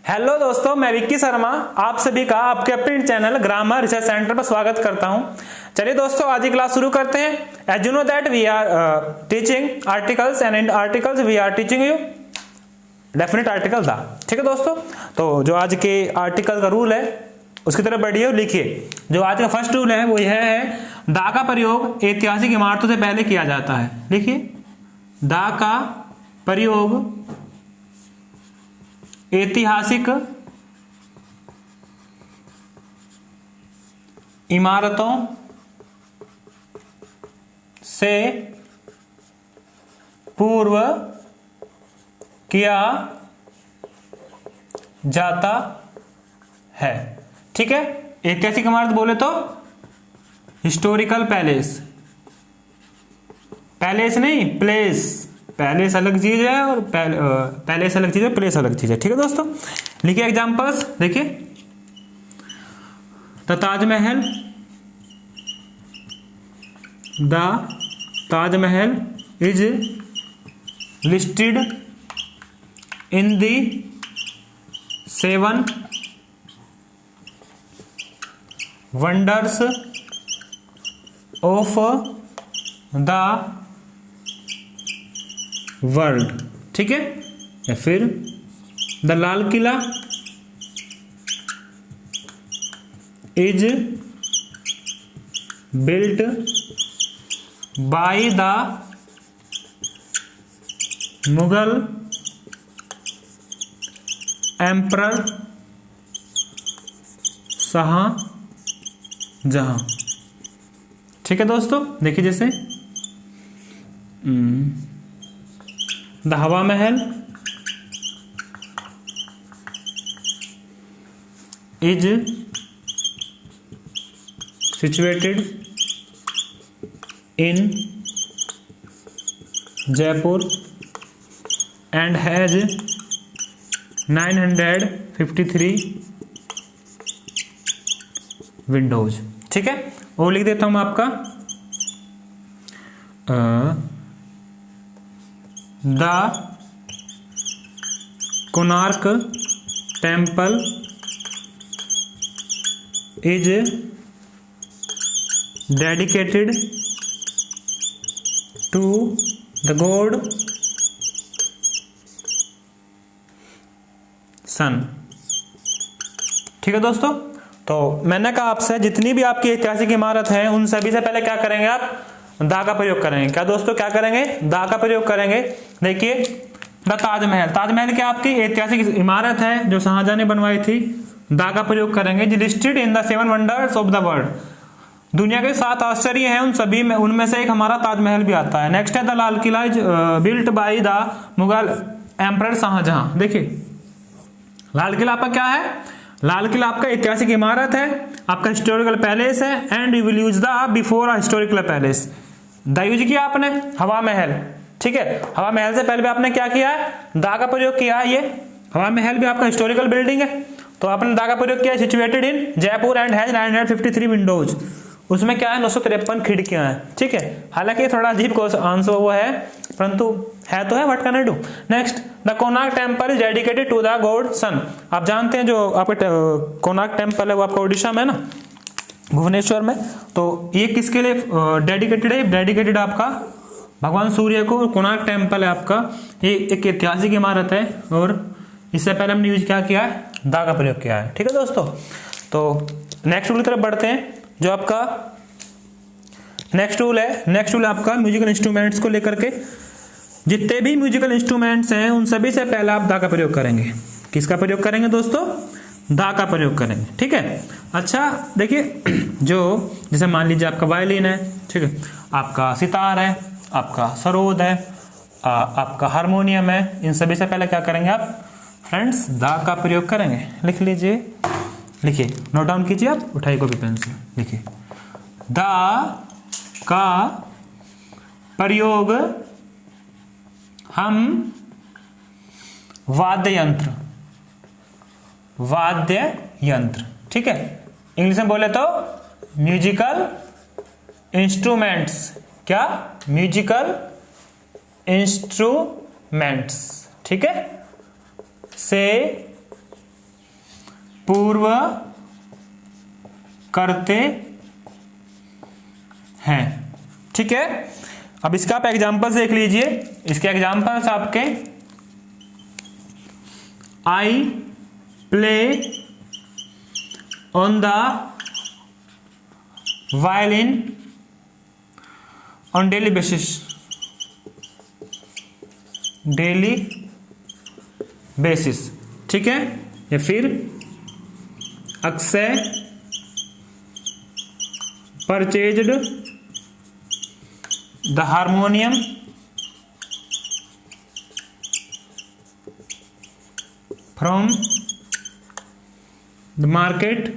Hello दोस्तों, मैं विक्की शर्मा आप सभी का आपके अपने चैनल ग्रामर रिसर्च सेंटर पर स्वागत करता हूं। चलिए दोस्तों, आज की क्लास शुरू करते हैं। As you know that we are teaching articles and in articles we are teaching you definite article दा। ठीक है दोस्तों, तो जो आज के आर्टिकल का रूल है उसकी तरफ बढ़िए लिखिए। जो आज का फर्स्ट रूल है वो यह है, दा का प्रयोग ऐतिहासिक इमारतों से पहले किया जाता है। लिखिए, दा का प्रयोग ऐतिहासिक इमारतों से पूर्व किया जाता है। ठीक है, ऐतिहासिक इमारत बोले तो हिस्टोरिकल पैलेस, पैलेस नहीं प्लेस, पैलेस अलग चीज है और पैलेस अलग चीज है, प्लेस अलग चीज है। ठीक है दोस्तों, लिखिए एग्जांपल्स। देखिए, the Taj Mahal, the Taj Mahal is listed in the 7 wonders of the world. ठीक है, या फिर the Lal Qila is built by the Mughal emperor Shah Jahan. ठीक है दोस्तों, देखिए जैसे the Hawa Mahal is situated in Jaipur and has 953 windows. ठीक है, वो लिख देता हूं आपका the Konark temple is dedicated to the god sun. ठीक है दोस्तों, तो मैंने कहा आपसे जितनी भी आपकी ऐतिहासिक इमारत है उन सभी से पहले क्या करेंगे, आप दा का प्रयोग करेंगे। क्या दोस्तों, क्या करेंगे, दा का प्रयोग करेंगे। देखिए, द ताजमहल, ताजमहल क्या आपकी ऐतिहासिक इमारत है जो शाहजहां ने बनवाई थी। दा का प्रयोग करेंगे। Listed in the 7 wonders of the world, दुनिया के 7 आश्चर्य हैं उन सभी में, उनमें से एक हमारा ताजमहल भी आता है। नेक्स्ट है the Lal Qila is built by the Mughal emperor Shahjahan. देखिए, लाल किला आपका क्या है, लाल किला आपका ऐतिहासिक इमारत है, आपका हिस्टोरिकल पैलेस है। And you will use the before historical palace, the use किया आपने हवा महल। ठीक है, हवा महल से पहले भी आपने क्या किया है, दा का प्रयोग किया है। ये हवा महल भी आपका हिस्टोरिकल बिल्डिंग है, तो आपने दा का प्रयोग किया। Situated in Jaipur and has 953 Windows, उसमें क्या है 953 खिड़कियां हैं। ठीक है, हालांकि थोड़ा अजीब आंसर वो है, परंतु है तो है, what can I do. Next, the Konark temple is dedicated to the god sun. आप जानते हैं जो आपका कोणार्क टेम्पल है वो आपका ओडिशा में है ना, भुवनेश्वर में। तो ये किसके लिए डेडिकेटेड है, डेडिकेटेड आपका भगवान सूर्य को। कोणार्क टेम्पल है आपका, ये एक ऐतिहासिक इमारत है और इससे पहले हमने यूज क्या किया है, दा का प्रयोग किया है। ठीक है दोस्तों, तो नेक्स्ट रूल की तरफ बढ़ते हैं। जो आपका नेक्स्ट रूल है, नेक्स्ट रूल आपका म्यूजिकल इंस्ट्रूमेंट्स को लेकर के, जितने भी म्यूजिकल इंस्ट्रूमेंट्स हैं उन सभी से पहले आप दा का प्रयोग करेंगे। किसका प्रयोग करेंगे दोस्तों, दा का प्रयोग करेंगे। ठीक है, अच्छा देखिए, जो जैसे मान लीजिए आपका वायलिन है, ठीक है, आपका सितार है, आपका सरोद है, आपका हारमोनियम है, इन सभी से पहले क्या करेंगे आप फ्रेंड्स, दा का प्रयोग करेंगे। लिख लीजिए, लिखिए, नोट डाउन कीजिए, आप उठाइए कॉपी पेन से, लिखिए, दा का प्रयोग हम वाद्य यंत्र, वाद्य यंत्र, ठीक है, इंग्लिश में बोले तो म्यूजिकल इंस्ट्रूमेंट्स। क्या, म्यूजिकल इंस्ट्रूमेंट्स, ठीक है, से पूर्व करते हैं। ठीक है, अब इसका आप एग्जाम्पल्स देख लीजिए। इसके एग्जाम्पल्स आपके I play on the violin on daily basis, daily basis. ठीक है, या फिर Akshay purchased the harmonium from the market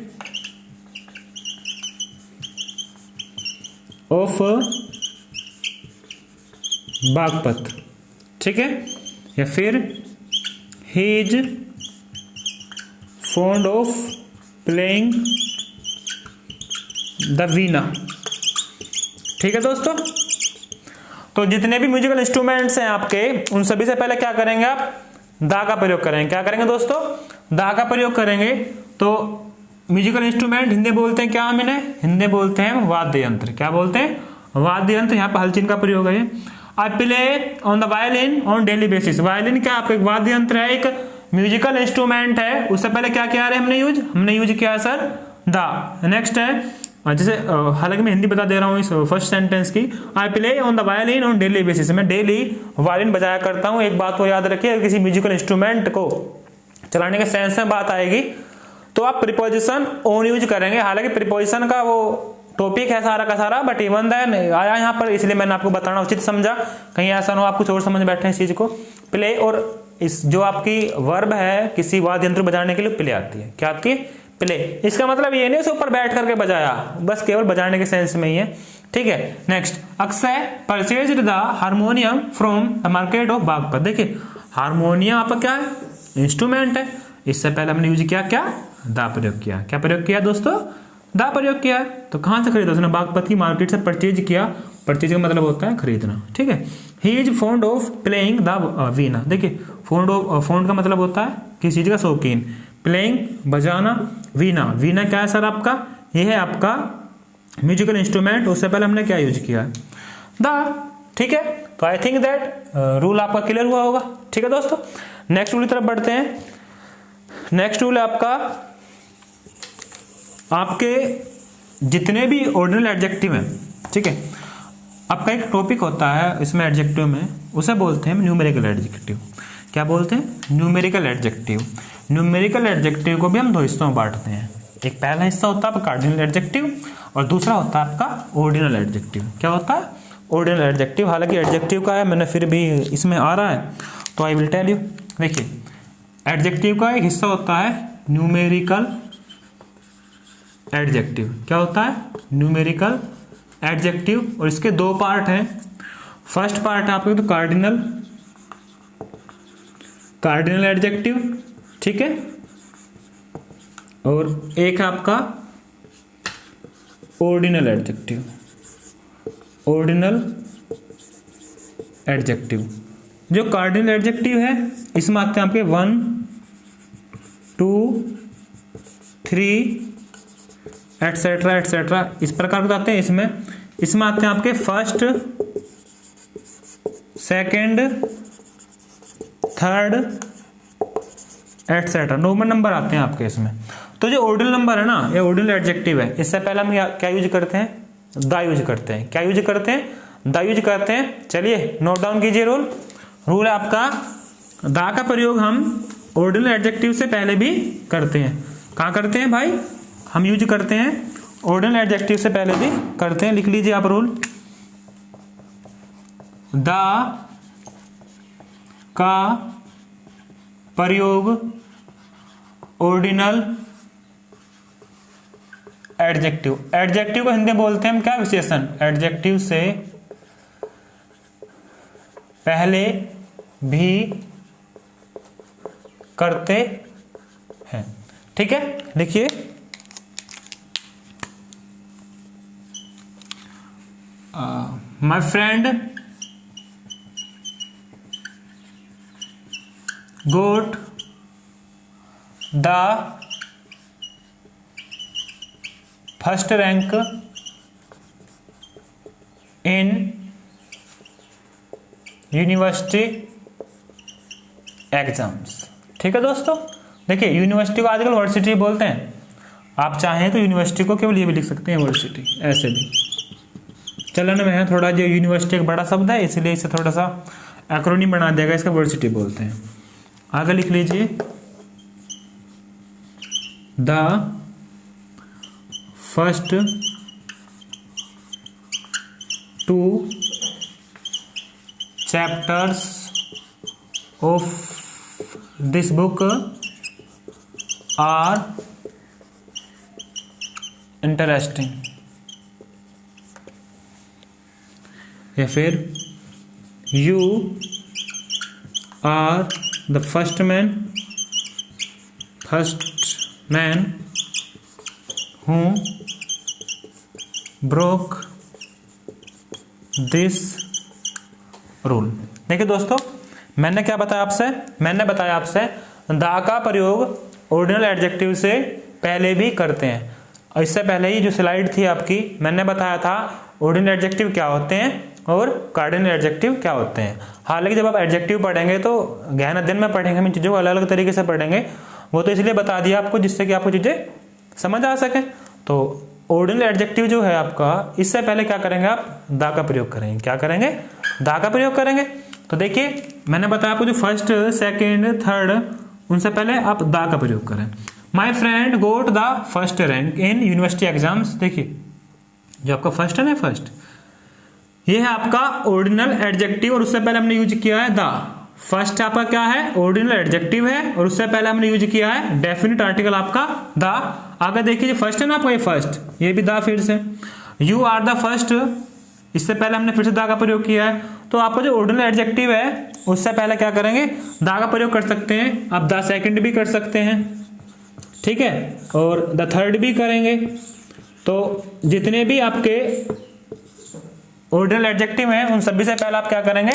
of Baghpat. ठीक है, या फिर he is fond of playing the veena. ठीक है दोस्तों, तो जितने भी म्यूजिकल इंस्ट्रूमेंट्स हैं आपके, उन सभी से पहले क्या करेंगे आप, दा का प्रयोग करेंगे। क्या करेंगे दोस्तों, दा का प्रयोग करेंगे। तो म्यूजिकल इंस्ट्रूमेंट हिंदी बोलते हैं क्या, हम इन्हें हिंदी बोलते हैं वाद्य यंत्र। क्या बोलते हैं, वाद्य यंत्र। यहाँ पर हलचिन का प्रयोग है। आई play on the violin on daily basis. Violin क्या आपका एक वाद्य यंत्र है, एक म्यूजिकल इंस्ट्रूमेंट है। उससे पहले क्या किया है हमने यूज किया है सर दा। नेक्स्ट है, जैसे हालांकि मैं हिंदी बता दे रहा हूँ इस फर्स्ट सेंटेंस की। आई play on the violin on daily basis, मैं डेली वायलिन बजाया करता हूँ। एक बात को याद रखिए, किसी म्यूजिकल इंस्ट्रूमेंट को चलाने के सेंस में बात आएगी तो आप प्रीपोजिशन ऑन यूज करेंगे। हालांकि प्रीपोजिशन का वो टॉपिक है सारा का सारा, बट इवन देन आया यहाँ पर, इसलिए मैंने आपको बताना उचित समझा। कहीं ऐसा ना हो आप कुछ और समझ बैठे इस चीज को। प्ले और इस जो आपकी वर्ब है किसी वाद्य यंत्र बजाने के लिए प्ले आती है। क्या आपकी प्ले, इसका मतलब ये नहीं उसे ऊपर बैठ करके बजाया, बस केवल बजाने के सेंस में ही है। ठीक है, next, Akshay purchased the harmonium from the market of Baghpat. देखिए हारमोनियम आपका क्या है, इंस्ट्रूमेंट है। इससे पहले हमने यूज किया क्या, दा प्रयोग किया। क्या प्रयोग किया दोस्तों, दा प्रयोग किया। तो कहां से खरीदा उसने, बागपत की मार्केट से परचेज किया। परचेज का मतलब होता है खरीदना। ठीक है, he is fond of playing the veena. देखिए फॉन्ड का मतलब होता है किसी चीज का शौकीन, प्लेइंग बजाना, वीणा। वीणा क्या है सर आपका, यह है आपका म्यूजिकल इंस्ट्रूमेंट। उससे पहले हमने क्या यूज किया, दा। ठीक है, तो आई थिंक दैट रूल आपका क्लियर हुआ होगा। ठीक है दोस्तों, नेक्स्ट रूल की तरफ बढ़ते हैं। नेक्स्ट रूल है आपके जितने भी ऑर्डिनल एडजेक्टिव हैं। ठीक है, आपका एक टॉपिक होता है इसमें एडजेक्टिव में, उसे बोलते हैं न्यूमेरिकल एडजेक्टिव। क्या बोलते हैं, न्यूमेरिकल एडजेक्टिव। न्यूमेरिकल एडजेक्टिव को भी हम दो हिस्सों में बांटते हैं। एक पहला हिस्सा होता है आपका कार्डिनल एडजेक्टिव और दूसरा होता है आपका ऑर्डिनल एडजेक्टिव। क्या होता है, ऑर्डिनल एडजेक्टिव। हालांकि एडजेक्टिव का है, मैंने फिर भी इसमें आ रहा है तो आई विल टेल यू। देखिए एडजेक्टिव का एक हिस्सा होता है न्यूमेरिकल एडजेक्टिव। क्या होता है, न्यूमेरिकल एडजेक्टिव। और इसके दो पार्ट हैं। फर्स्ट पार्ट है आपके तो कार्डिनल एडजेक्टिव। ठीक है, और एक है आपका ऑर्डिनल एडजेक्टिव। ऑर्डिनल एडजेक्टिव, जो कार्डिनल एडजेक्टिव है इसमें आते हैं आपके 1 2 3 एटसेट्रा एटसेट्रा, इस प्रकार के आते हैं। इसमें आते हैं आपके first, second, third etcetera, normal number आते हैं आपके इसमें। तो जो ऑर्डिनल नंबर है ना, ये ऑर्डिनल एडजेक्टिव है। इससे पहले हम क्या यूज करते हैं, दा यूज करते हैं। क्या यूज करते हैं, दा यूज करते हैं। चलिए नोट डाउन कीजिए रूल है आपका, दा का प्रयोग हम ऑर्डिनल एडजेक्टिव से पहले भी करते हैं। कहाँ करते हैं भाई, हम यूज करते हैं ऑर्डिनल एडजेक्टिव से पहले भी करते हैं। लिख लीजिए आप रूल, दा का प्रयोग ऑर्डिनल एडजेक्टिव। एडजेक्टिव को हिंदी में बोलते हैं हम क्या, विशेषण। एडजेक्टिव से पहले भी करते हैं। ठीक है, लिखिए my friend goat the first rank in university exams. ठीक है दोस्तों, देखिए यूनिवर्सिटी को आजकल वर्सिटी बोलते हैं, आप चाहें तो यूनिवर्सिटी को केवल ये भी लिख सकते हैं वर्सिटी, ऐसे भी चलन में है थोड़ा। जो यूनिवर्सिटी एक बड़ा शब्द है इसलिए इसे थोड़ा सा एक्रोनिम बना देगा, इसका वर्सिटी बोलते हैं। आगे लिख लीजिए the first 2 chapters of this book are interesting, या फिर you are the first man who broke this rule. देखिए दोस्तों, मैंने क्या बताया आपसे, मैंने बताया आपसे दा का प्रयोग ऑर्डिनल एडजेक्टिव से पहले भी करते हैं। और इससे पहले ही जो स्लाइड थी आपकी, मैंने बताया था ऑर्डिनल एडजेक्टिव क्या होते हैं और कार्डिनल एडजेक्टिव क्या होते हैं। हालांकि जब आप एडजेक्टिव पढ़ेंगे तो गहन अध्ययन में पढ़ेंगे, हम इन चीज़ों को अलग अलग तरीके से पढ़ेंगे, वो तो इसलिए बता दिया आपको जिससे कि आपको चीज़ें समझ आ सके। तो ऑर्डिनल एडजेक्टिव जो है आपका, इससे पहले क्या करेंगे आप, दा का प्रयोग करेंगे। क्या करेंगे, दा का प्रयोग करेंगे। तो देखिए मैंने बताया आपको जो फर्स्ट सेकंड थर्ड, उनसे पहले आप दा का प्रयोग करें। My friend goat the first rank in university exams. देखिए जो आपका फर्स्ट है ना, फर्स्ट ये है आपका ऑर्डिनल एडजेक्टिव और उससे पहले हमने यूज किया है दा। फर्स्ट आपका क्या है, ऑर्डिनल एडजेक्टिव है और उससे पहले हमने यूज किया है डेफिनेट आर्टिकल आपका दा। आगे देखिए फर्स्ट है ना आपका, ये फर्स्ट, ये भी दा फिर से। यू आर द फर्स्ट, इससे पहले हमने फिर से दा का प्रयोग किया है। तो आपका जो ऑर्डिनल एडजेक्टिव है उससे पहले क्या करेंगे, दा का प्रयोग कर सकते हैं। आप द सेकंड भी कर सकते हैं, ठीक है, और द थर्ड भी करेंगे। तो जितने भी आपके ऑर्डिनल एडजेक्टिव हैं उन सभी से पहले आप क्या करेंगे,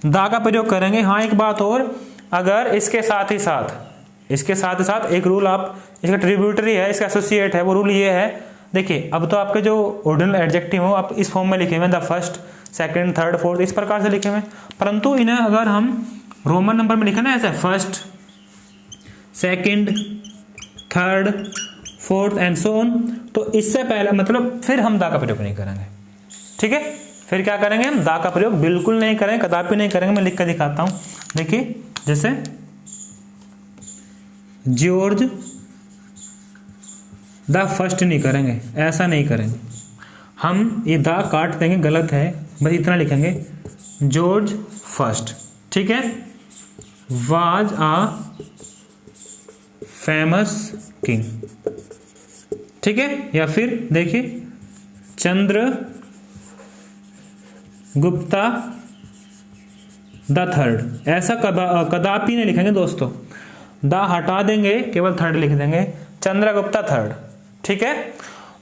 दा का प्रयोग करेंगे। हाँ एक बात और, अगर इसके साथ ही साथ एक रूल आप, इसका ट्रिब्यूटरी है, इसका एसोसिएट है, वो रूल ये है। देखिए अब तो आपके जो ऑर्डिनल एडजेक्टिव हो आप इस फॉर्म में लिखे हुए, the first second third fourth, इस प्रकार से लिखे हुए, परंतु इन्हें अगर हम रोमन नंबर में लिखे ना, ऐसे first second third fourth and so on, तो इससे पहले मतलब फिर हम दा का प्रयोग नहीं करेंगे। ठीक है, फिर क्या करेंगे, हम दा का प्रयोग बिल्कुल नहीं करेंगे, कदापि नहीं करेंगे। मैं लिख कर दिखाता हूं, देखिए जैसे जॉर्ज द फर्स्ट नहीं करेंगे, ऐसा नहीं करेंगे हम, ये दा काट देंगे, गलत है, बस इतना लिखेंगे जॉर्ज फर्स्ट। ठीक है, वाज अ फेमस किंग। ठीक है, या फिर देखिए चंद्र गुप्ता द थर्ड, ऐसा कदापि नहीं लिखेंगे दोस्तों, द हटा देंगे, केवल थर्ड लिख देंगे, चंद्रगुप्ता थर्ड। ठीक है,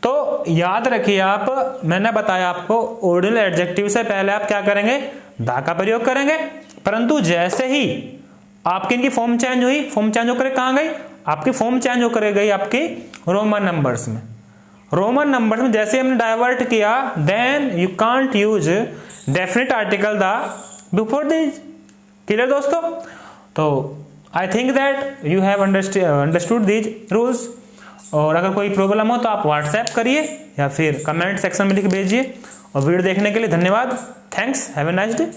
तो याद रखिए आप, मैंने बताया आपको ऑर्डिनल एडजेक्टिव से पहले आप क्या करेंगे, दा का प्रयोग करेंगे, परंतु जैसे ही आपकी इनकी फॉर्म चेंज हुई, फॉर्म चेंज होकर कहां गई, आपकी फॉर्म चेंज होकर गई आपकी रोमन नंबर्स में। रोमन नंबर्स में जैसे हमने डाइवर्ट किया, then you can't use definite article the before this. Clear दोस्तों? तो I think that you have understood these rules. और अगर कोई प्रॉब्लम हो तो आप व्हाट्सएप करिए या फिर कमेंट सेक्शन में लिख भेजिए। और वीडियो देखने के लिए धन्यवाद। Thanks, have a nice day.